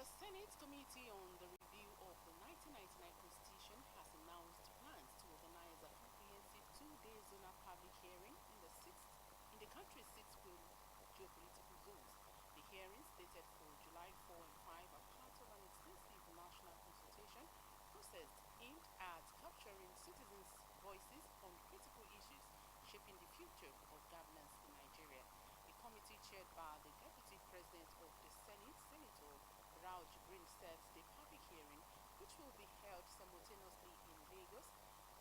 The Senate Committee on the Review of the 1999 Constitution has announced plans to organize a comprehensive two-day zonal public hearing in the country's six geopolitical zones. The hearings, dated for July 4 and 5, are part of an extensive national consultation process aimed at capturing citizens' voices on critical issues shaping the future of governance in Nigeria. A committee chaired by the Deputy President of the Senate, Senator Jibrin, said the public hearing, which will be held simultaneously in Lagos,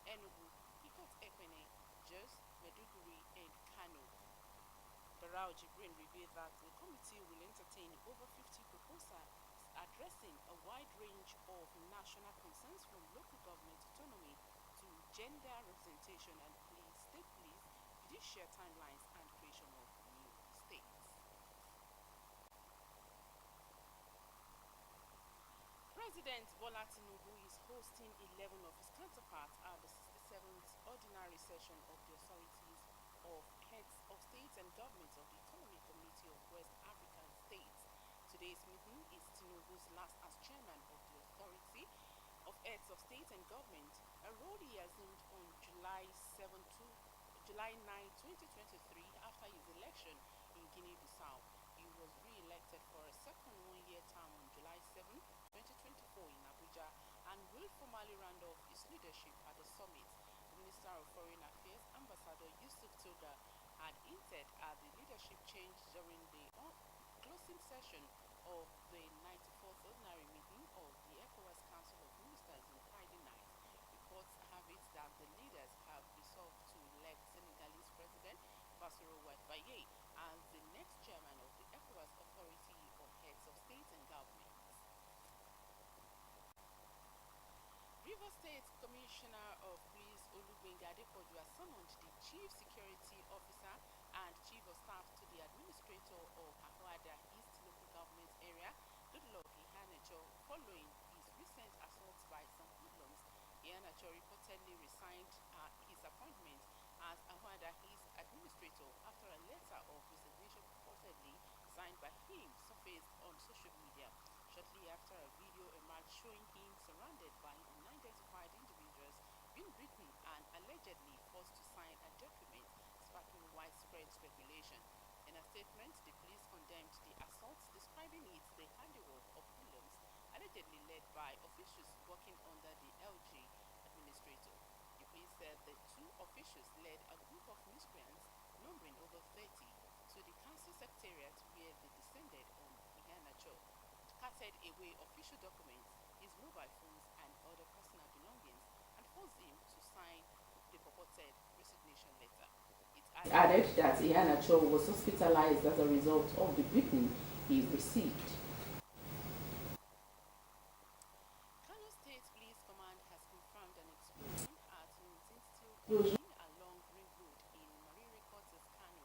Enugu, Ikot-Ekpene, Jos, Maiduguri, and Kano. Barao Jibrin revealed that the committee will entertain over 50 proposals addressing a wide range of national concerns, from local government autonomy to gender representation and state police, judicial timelines, and creation of new states. President Bola Tinubu is hosting 11 of his counterparts at the 67th Ordinary Session of the Authorities of Heads of States and Governments of the Economic Community of West African States. Today's meeting is Tinubu's last as chairman of the Authority of Heads of State and Government, a role he assumed on July 9, 2023, after his election in Guinea-Bissau. He was re-elected for a second one-year term on July 7, 2024 in Abuja, and will formally round off his leadership at the summit. The Minister of Foreign Affairs, Ambassador Yusuf Toga, had hinted at the leadership change during the closing session of the 94th Ordinary Meeting of the ECOWAS Council of Ministers on Friday night. Reports have it that the leaders have resolved to elect Senegalese President Bassirou Faye as the next chairman of the ECOWAS Authority of Heads of State and Government. Rivers State Commissioner of Police Olugbenga Adepoju has summoned the Chief Security Officer and Chief of Staff to the Administrator of Ahuada East Local Government Area, Goodluck Ihanacho, following his recent assaults by some hoodlums. Ihanacho reportedly resigned his appointment as Ahuada East Administrator after a letter of resignation purportedly signed by him surfaced on social media. Shortly after, a video emerged showing him surrounded by unidentified individuals being beaten and allegedly forced to sign a document, sparking widespread speculation. In a statement, the police condemned the assaults, describing it the handiwork of hoodlums, allegedly led by officials working under the LG administrator. The police said the two officials led a group of miscreants, numbering over 30, to the council secretariat where they descended on Ihanacho, carted away official documents, his mobile phones, and other personal belongings, and forced him to sign the purported resignation letter. It added that Ihanacho was hospitalized as a result of the beating he received. Kano State Police Command has confirmed an explosion at Nuntin Steel Company along Ring Road in Mariri Quarters, Kano.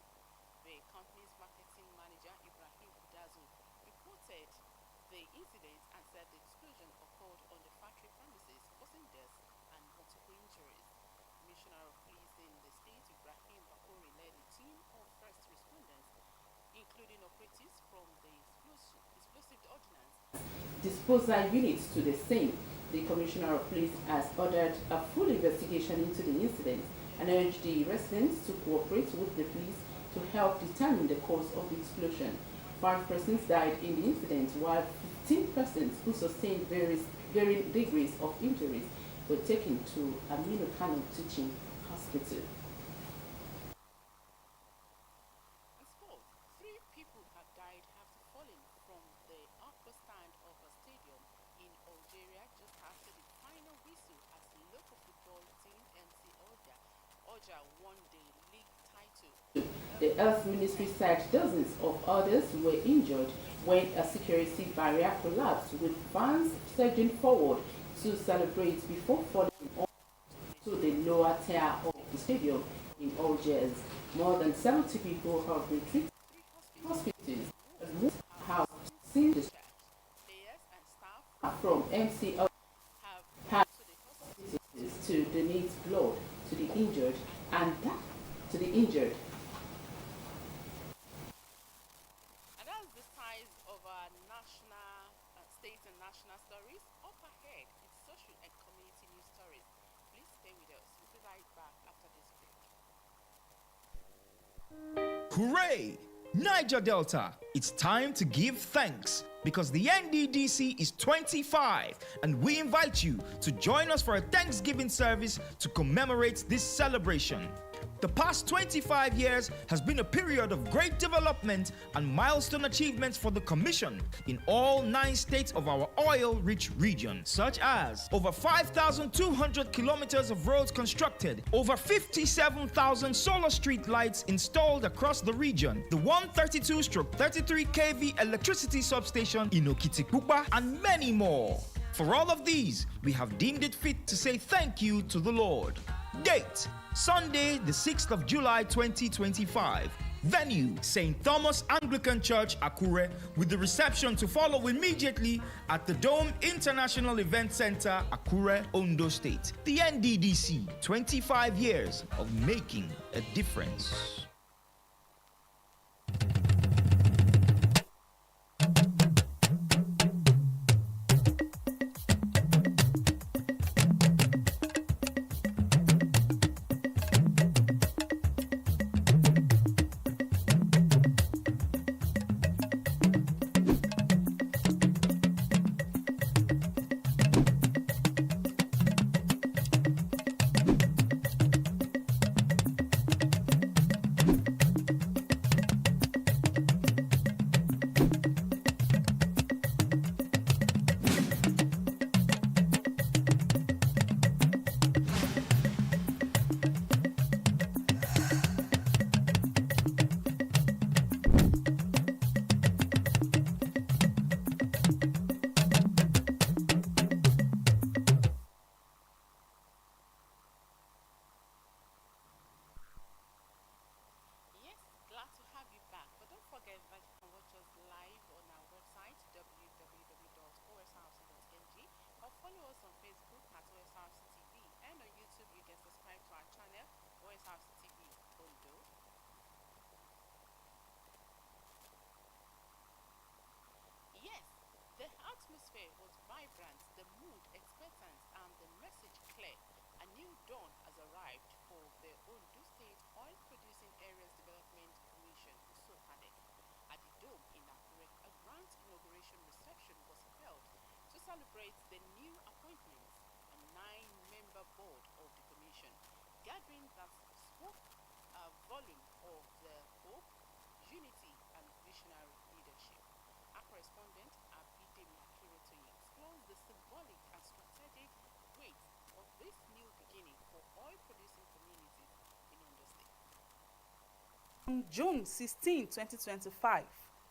The company's marketing manager, Ibrahim Budazu, reported the incident and said the explosion occurred on the factory premises, causing deaths and multiple injuries. Commissioner of Police in the state, Ibrahim Bakori, led a team of first responders, including operatives from the explosive ordnance disposal units, to the scene. The Commissioner of Police has ordered a full investigation into the incident and urged the residents to cooperate with the police to help determine the cause of the explosion. 5 persons died in the incident, while 15 persons who sustained varying degrees of injuries were taken to Aminu Kano Teaching Hospital. In sport, 3 people have died after falling from the upper stand of a stadium in Algeria just after the final whistle as the local football team MC Oja won the league title. The Health Ministry said dozens of others were injured when a security barrier collapsed, with fans surging forward to celebrate before falling onto the lower tier of the stadium in Algiers. More than 70 people have been treated in hospitals, and most have seen the players and staff from MCL have had to donate blood to the injured and And that's the size of our national, state Hooray! Niger Delta, it's time to give thanks because the NDDC is 25 and we invite you to join us for a Thanksgiving service to commemorate this celebration. The past 25 years has been a period of great development and milestone achievements for the Commission in all 9 states of our oil-rich region, such as over 5,200 kilometers of roads constructed, over 57,000 solar street lights installed across the region, the 132/33 kV electricity substation in Okitipupa, and many more. For all of these, we have deemed it fit to say thank you to the Lord. Date: Sunday, the 6th of July 2025. Venue: St. Thomas Anglican Church, Akure, with the reception to follow immediately at the Dome International Event Center, Akure, Ondo State. The NDDC, 25 years of making a difference. Follow us on Facebook at Osrc TV, and on YouTube you can subscribe to our channel Osrc TV Ondo. Yes, the atmosphere was vibrant, the mood expectant, and the message clear. A new dawn has arrived for the Ondo State Oil Producing Areas Development Commission, Osrc. At the Dome in Akure, a grand inauguration reception was held to celebrate the new appointments and 9-member board of the commission, gathering that spoke a volume of the hope, unity, and visionary leadership. Our correspondent, Abidemi Akirotoye, explores the symbolic and strategic weight of this new beginning for oil-producing communities in Ondo State. On June 16, 2025,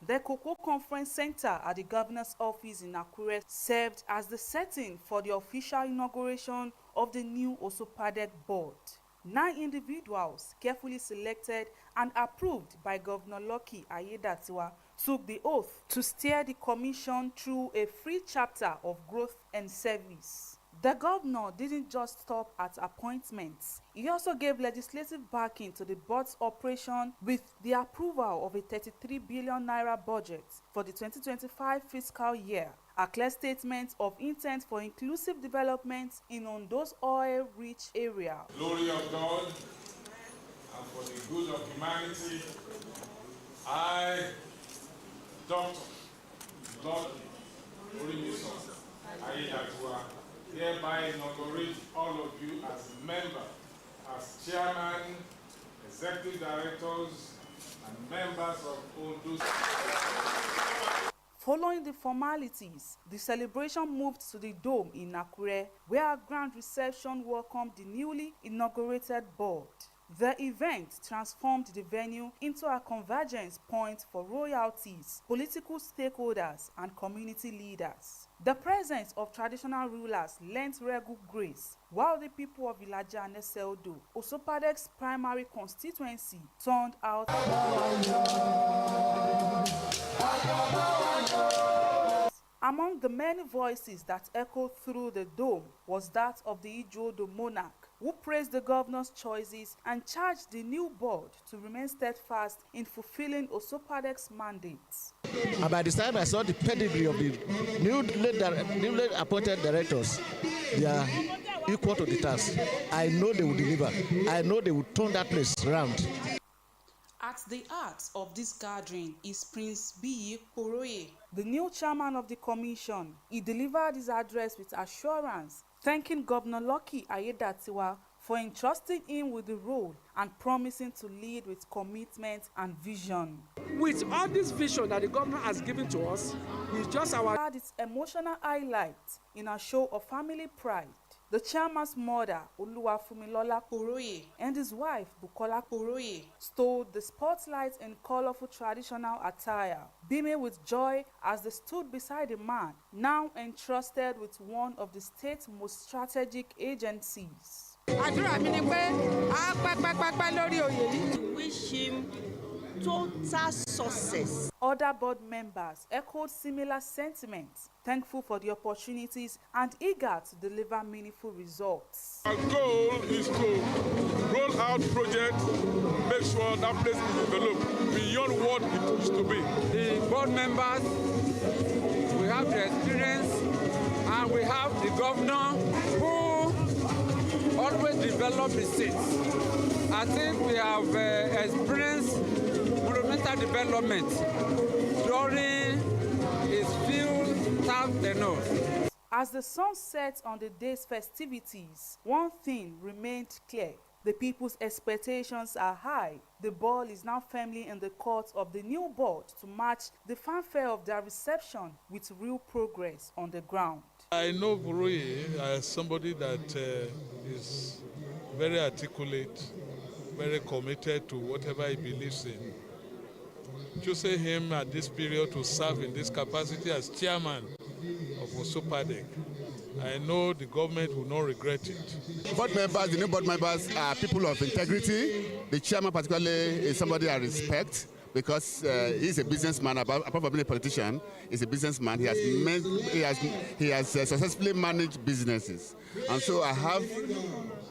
the Cocoa Conference Center at the Governor's Office in Akure served as the setting for the official inauguration of the new Osrc board. 9 individuals, carefully selected and approved by Governor Lucky Ayedatiwa, took the oath to steer the commission through a free chapter of growth and service. The governor didn't just stop at appointments. He also gave legislative backing to the board's operation with the approval of a 33 billion naira budget for the 2025 fiscal year, a clear statement of intent for inclusive development in Ondo's oil-rich area. Glory of God and for the good of humanity, I, Dr. Lord Orimiso Ayedatiwa, hereby inaugurate all of you as members, as chairman, executive directors, and members of Ondo. Following the formalities, the celebration moved to the Dome in Akure, where a grand reception welcomed the newly inaugurated board. The event transformed the venue into a convergence point for royalties, political stakeholders, and community leaders. The presence of traditional rulers lent regal grace, while the people of Ilaja and Eseldo, Osrc's primary constituency, turned out. Among the many voices that echoed through the dome was that of the Ijodo monarch, who praised the governor's choices and charged the new board to remain steadfast in fulfilling Osrc's mandates. And by the time I saw the pedigree of the newly appointed directors, they are equal to the task. I know they will deliver. I know they will turn that place around. At At the heart of this gathering is Prince B. Koroye, the new chairman of the commission. He delivered his address with assurance, thanking Governor Lucky Ayedatiwa for entrusting him with the role and promising to lead with commitment and vision. With all this vision that the governor has given to us, it's just our... Had its emotional highlight in a show of family pride. The chairman's mother, Oluwafumilola Koroye, and his wife, Bukola Koroye, stole the spotlight in colorful traditional attire, beaming with joy as they stood beside a man now entrusted with one of the state's most strategic agencies. Àdúrà mi ni pé a pẹ́pẹ́pẹ́pẹ́ lórí oyè yìí. Wish him total success. Other board members echoed similar sentiments, thankful for the opportunities and eager to deliver meaningful results. Our goal is to roll out projects, make sure that place is developed beyond what it used to be. The board members, we have the experience, and we have the governor who always develop the state. I think we have experienced monumental development during his few term tenure. As the sun sets on the day's festivities, one thing remained clear. The people's expectations are high. The ball is now firmly in the court of the new board to match the fanfare of their reception with real progress on the ground. I know Koroye as somebody that is very articulate, very committed to whatever he believes in. Choosing him at this period to serve in this capacity as chairman of Osopadec, I know the government will not regret it. Board members, the new board members are people of integrity. The chairman particularly is somebody I respect because he's a businessman. Apart from being a politician, he's a businessman. He has successfully managed businesses, and so I have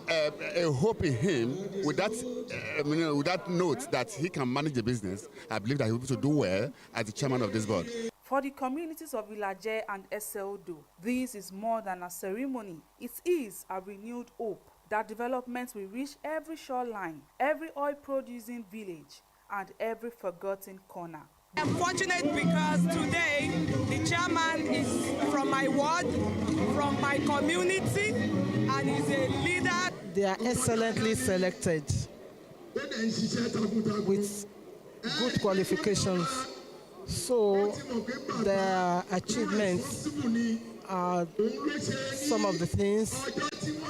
a hope in him with that note that he can manage the business. I believe that he will be able to do well as the chairman of this board. For the communities of Ilaje and Eseodo, this is more than a ceremony. It is a renewed hope that development will reach every shoreline, every oil-producing village, and every forgotten corner. I'm fortunate because today the chairman is from my ward, from my community, and is a leader. They are excellently selected with good qualifications. So their achievements are some of the things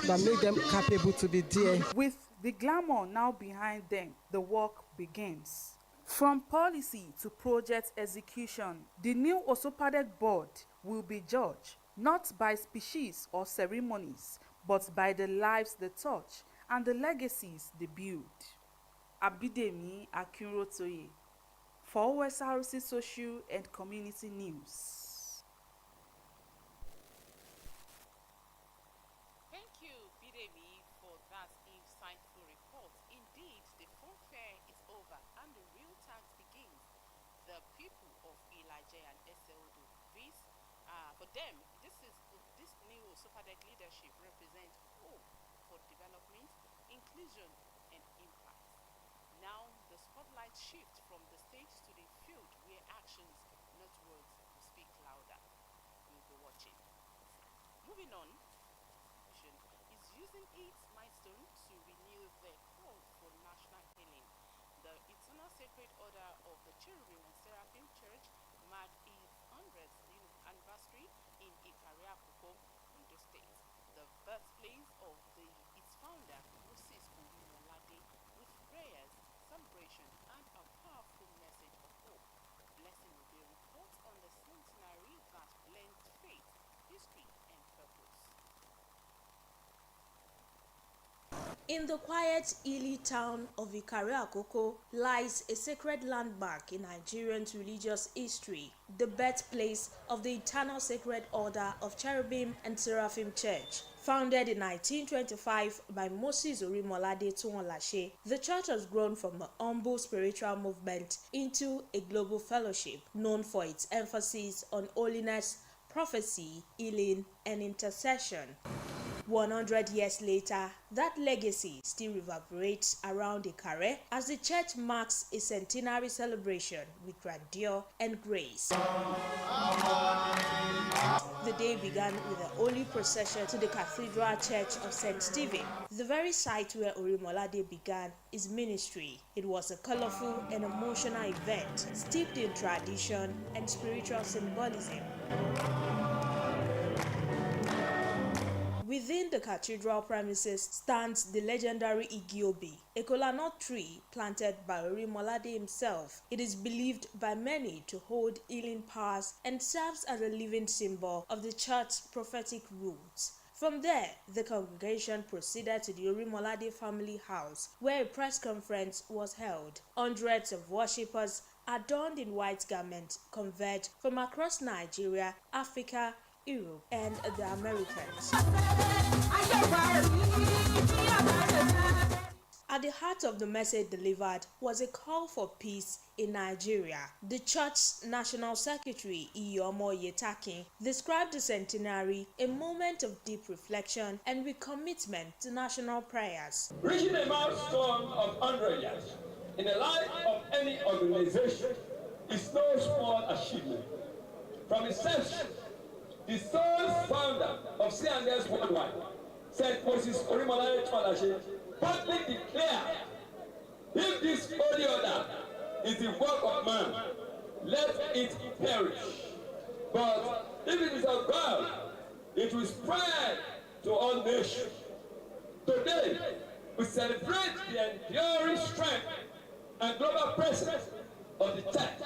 that make them capable to be there. With the glamour now behind them, the work begins. From policy to project execution, the new Osopadec board will be judged not by species or ceremonies, but by the lives they touch and the legacies they build. Abidemi Akinrotoye for Osrc Social and Community News. Thank you, Bidemi, for that insightful report. Indeed, the funfair is over and the real task begins. The people of Ilaje and Eseodo, for them, this new Osopadec leadership represents hope for development, inclusion, and impact. Now, the spotlight shifts from the stage to the field where actions, not words, will speak louder. We'll be watching. Moving on, is using its milestone to renew their call for national healing. The Eternal Sacred Order of the Cherubim and Seraphim Church marked its 100th anniversary in Ikaria Akoko, Ondo State, the birthplace of its founder, Moses Olade, with prayers, celebration, and a powerful message of hope. Blessing will be a report on the centenary that blends faith, history, and purpose. In the quiet, hilly town of Ikaria Akoko lies a sacred landmark in Nigerian religious history, the birthplace of the Eternal Sacred Order of Cherubim and Seraphim Church. Founded in 1925 by Moses Orimolade Tuonlashe, the church has grown from a humble spiritual movement into a global fellowship known for its emphasis on holiness, prophecy, healing, and intercession. 100 years later, that legacy still reverberates around Ikare as the church marks a centenary celebration with grandeur and grace. The day began with a holy procession to the Cathedral Church of St. Stephen, the very site where Orimolade began his ministry. It was a colorful and emotional event, steeped in tradition and spiritual symbolism. Within the cathedral premises stands the legendary Igiobi, a kola-nut tree planted by Orimolade himself. It is believed by many to hold healing powers and serves as a living symbol of the church's prophetic roots. From there, the congregation proceeded to the Orimolade family house, where a press conference was held. Hundreds of worshippers, adorned in white garments, converged from across Nigeria, Africa, Europe, and the Americans. At the heart of the message delivered was a call for peace in Nigeria. The church's national secretary, Iyomo Yetakin, described the centenary a moment of deep reflection and recommitment to national prayers. Reaching a milestone of 100 years in the life of any organization is no small achievement. From inception, the sole founder of CNS Worldwide, St. Moses Orimolade Twalache, publicly declared, if this holy order is the work of man, let it perish. But if it is of God, it will spread to all nations. Today, we celebrate the enduring strength and global presence of the church,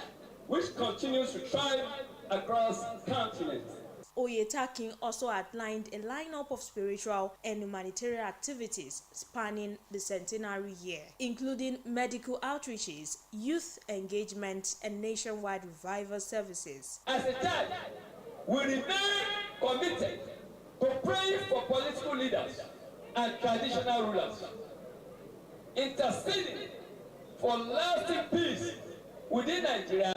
which continues to thrive across continents. Oyetakin also outlined a lineup of spiritual and humanitarian activities spanning the centenary year, including medical outreaches, youth engagement, and nationwide revival services. As a church, we remain committed to praying for political leaders and traditional rulers, interceding for lasting peace within Nigeria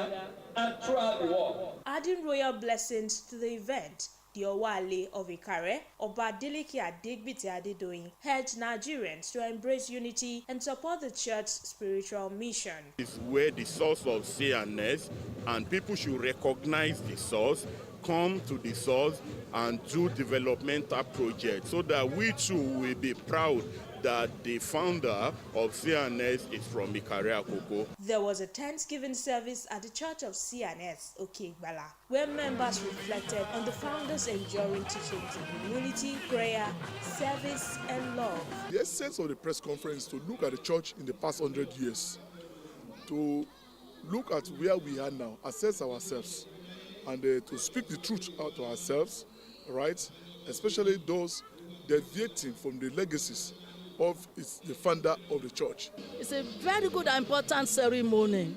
and throughout the world. Adding royal blessings to the event, the Owale of Ikare, Oba Adeleke Adegbite Adedoyin, urged Nigerians to embrace unity and support the church's spiritual mission. It's where the source of CNS, and people should recognize the source, come to the source and do developmental projects so that we too will be proud that the founder of CNS is from Ikare Akoko. There was a Thanksgiving service at the Church of CNS, Okegbala, where members reflected on the founder's enduring teachings of unity, prayer, service, and love. The essence of the press conference is to look at the church in the past 100 years, to look at where we are now, assess ourselves, and to speak the truth out to ourselves, right? Especially those deviating from the legacies of the founder of the church. It's a very good and important ceremony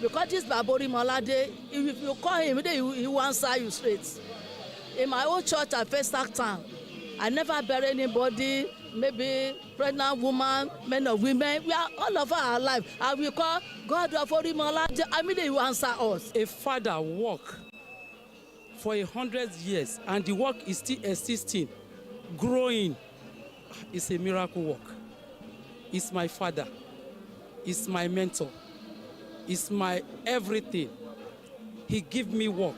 because this Orimolade, if you call him, he will answer you straight. In my own church at Festac Town, I never bury anybody, maybe pregnant woman, men or women. We are all of us alive. And we call God of Orimolade, he will answer us. A father work for 100 years and the work is still existing, growing. It's a miracle work. It's my father. It's my mentor. It's my everything. He gave me work,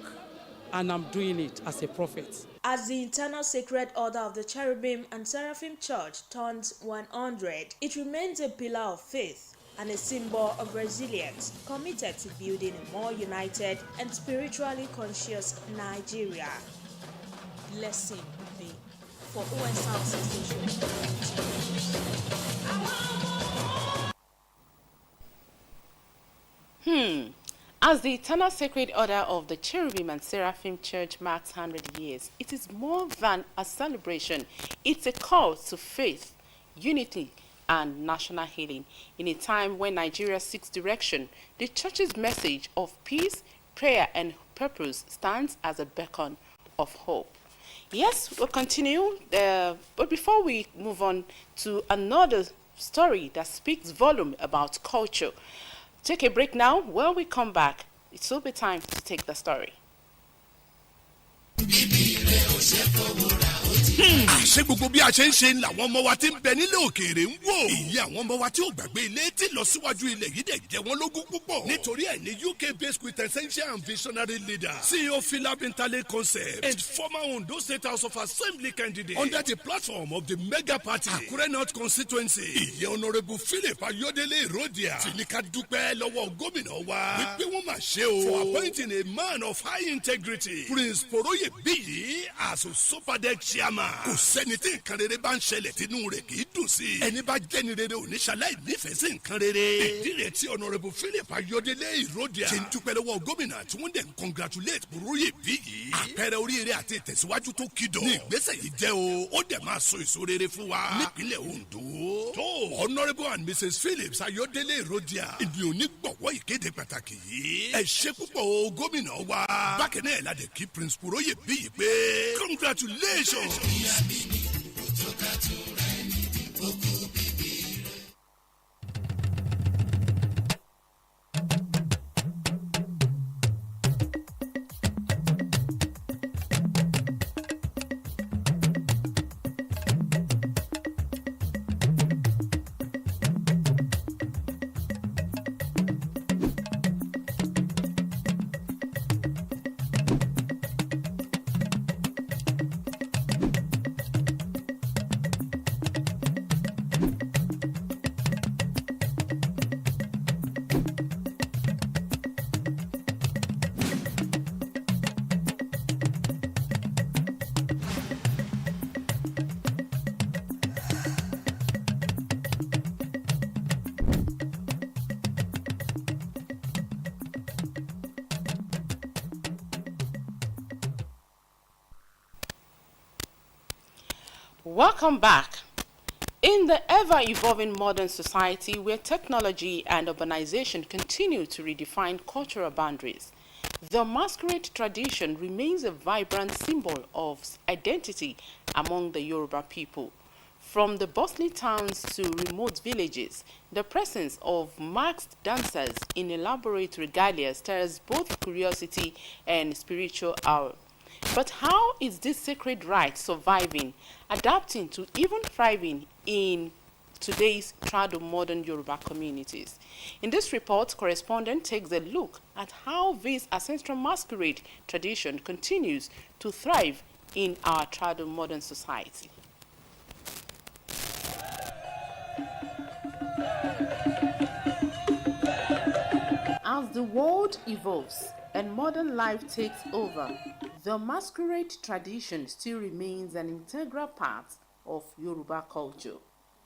and I'm doing it as a prophet. As the Internal Sacred Order of the Cherubim and Seraphim Church turns 100, it remains a pillar of faith and a symbol of resilience, committed to building a more united and spiritually conscious Nigeria. Blessing be for OSRC station. As the Eternal Sacred Order of the Cherubim and Seraphim Church marks 100 years, it is more than a celebration. It's a call to faith, unity, and national healing. In a time when Nigeria seeks direction, the church's message of peace, prayer, and purpose stands as a beacon of hope. Yes, we'll continue, but before we move on to another story that speaks volume about culture, take a break now. When we come back, it will be time to take the story. àṣẹ gbogbo bí a ṣe ń ṣe làwọn ọmọ wa ti ń bẹ nílé òkèèrè ń wò. èyí àwọn ọmọ wa tí ò gbàgbé ilé tí lọ síwájú ilẹ̀ yìí dẹ̀ jẹ́ wọn lógún púpọ̀. nítorí ẹ̀ ní UK based quintessential and visionary leader CEO Philip Intale concept and former Ondo State House of Assembly candidate under the platform of the mega party Akure North constituency. ìyẹn honourable Philip Ayodele Irodia finika dúpẹ́ lọ́wọ́ gómìnà wa wípé wọ́n máa ṣe o for appointing a man of high integrity Prince Poroye Biyi as Sopadec chairman. kò sẹ́ni tí nǹkan rere bá ń ṣẹlẹ̀ tínú rẹ̀ kì í dùn sí. ẹni bá jẹ́ni rere oníṣàlàyé nífẹ̀ẹ́ sí nǹkan rere. ìdí rẹ̀ tí honourable Philip Ayodele Irodia ṣe ń dúpẹ́ lọ́wọ́ gómìnà tí wọ́n dẹ̀ ń congratulate Poroye Biyi. àpẹẹrẹ oríire àti ìtẹ̀síwájú tó kídọ̀. ní ìgbésẹ̀ yìí jẹ́ o ó dẹ̀ máa so èso rere fún wa nípínlẹ̀ Ondo. tó honourable and Mrs Phillips Ayodele Irodia ìdí onígbọ̀wọ́ ìkéde pàtàkì yìí. ẹ ṣé púpọ̀ o gómìnà wa. bákan náà la dẹ̀ kí Prince Poroye Biyi pé congratulations. Welcome back. In the ever-evolving modern society where technology and urbanization continue to redefine cultural boundaries, the masquerade tradition remains a vibrant symbol of identity among the Yoruba people. From the bustling towns to remote villages, the presence of masked dancers in elaborate regalia stirs both curiosity and spiritual awe. But how is this sacred rite surviving, adapting to even thriving in today's trad-modern Yoruba communities? In this report, correspondent takes a look at how this ancestral masquerade tradition continues to thrive in our trad-modern society. As the world evolves and modern life takes over, the masquerade tradition still remains an integral part of Yoruba culture.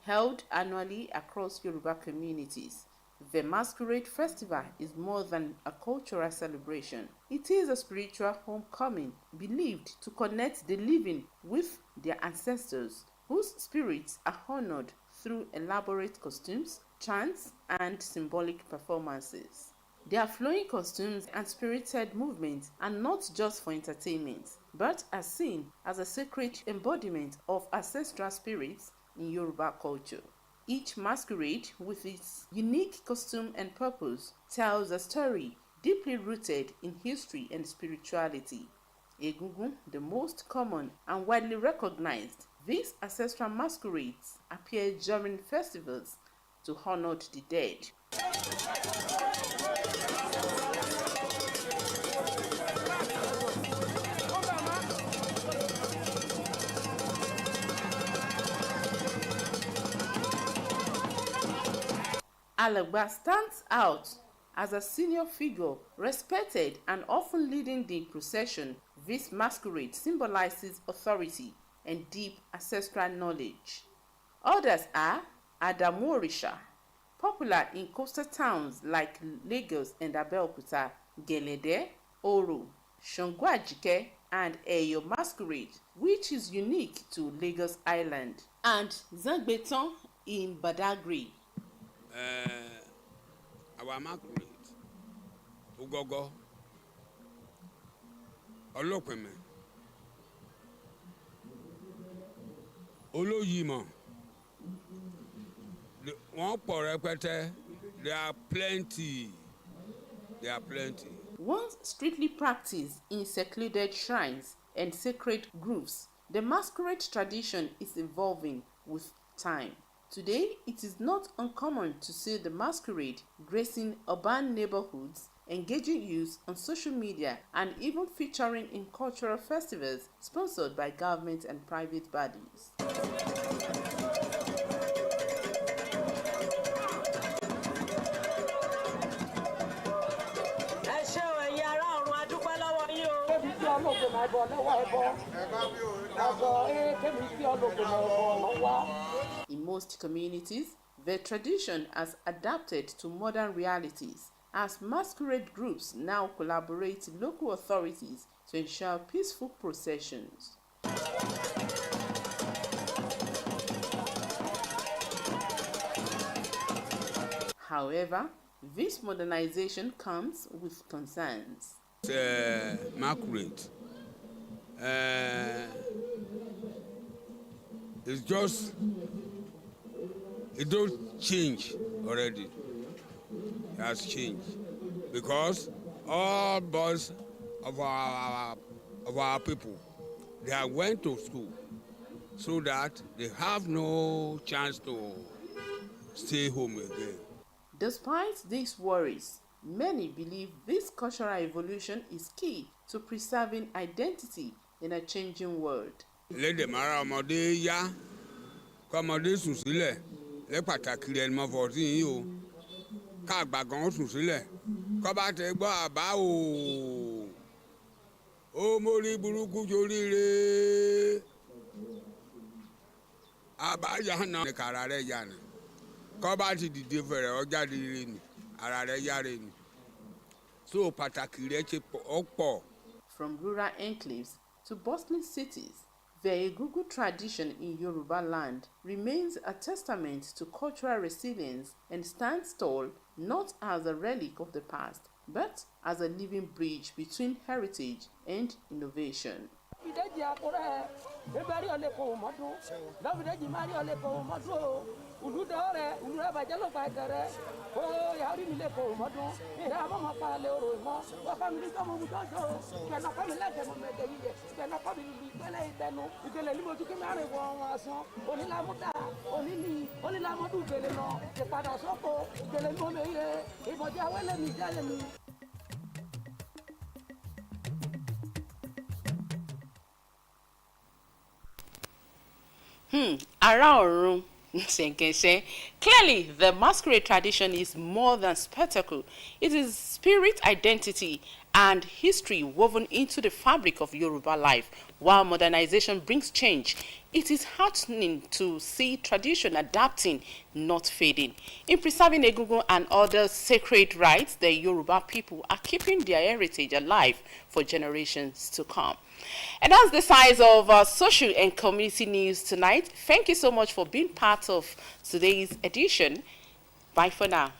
Held annually across Yoruba communities, the Masquerade Festival is more than a cultural celebration. It is a spiritual homecoming believed to connect the living with their ancestors, whose spirits are honored through elaborate costumes, chants, and symbolic performances. Their flowing costumes and spirited movements are not just for entertainment, but are seen as a sacred embodiment of ancestral spirits in Yoruba culture. Each masquerade, with its unique costume and purpose, tells a story deeply rooted in history and spirituality. Egungun, the most common and widely recognized, these ancestral masquerades appear during festivals to honor the dead. Alagba stands out as a senior figure, respected and often leading the procession. This masquerade symbolizes authority and deep ancestral knowledge. Others are Adamu Orisha, popular in coastal towns like Lagos and Abeokuta, Gelede, Oro, Shango Ajike, and Eyo masquerade, which is unique to Lagos Island, and Zangbeton in Badagry. Our masquerade, Ugogo, Olopeme, Oloyimo, one for repete, there are plenty. Once strictly practiced in secluded shrines and sacred groves, The masquerade tradition is evolving with time. Today, it is not uncommon to see the masquerade gracing urban neighborhoods, engaging youth on social media, and even featuring in cultural festivals sponsored by government and private bodies. In most communities, the tradition has adapted to modern realities as masquerade groups now collaborate with local authorities to ensure peaceful processions. However, this modernization comes with concerns. Masquerade. It's just, it don't change already. It has changed because all boys of our people, they have went to school so that they have no chance to stay home again. Despite these worries, many believe this cultural evolution is key to preserving identity in a changing world. Lédè mara ọmọdé yá kọ́mọdé sùn sílẹ̀ lé pàtàkì rẹ̀ mọ́ 14 yìí o káàgbà gan sùn sílẹ̀ kọ́ bá tẹ gbọ́ àbá o ó mórí burúkú joríire àbá yá náà ní kàrà rẹ̀ yá ni kọ́ bá ti dìde fẹ̀rẹ̀ ọjà rire ni ara rẹ̀ yá rẹ̀ ni so pàtàkì rẹ̀ ṣe pọ̀. From rural enclaves to bustling cities, the Egungun tradition in Yoruba land remains a testament to cultural resilience and stands tall not as a relic of the past, but as a living bridge between heritage and innovation. Ara ọ̀run. Clearly, the masquerade tradition is more than spectacle. It is spirit, identity, and history woven into the fabric of Yoruba life. While modernization brings change, it is heartening to see tradition adapting, not fading. In preserving Egungun and other sacred rites, the Yoruba people are keeping their heritage alive for generations to come. And that's the size of our social and community news tonight. Thank you so much for being part of today's edition. Bye for now.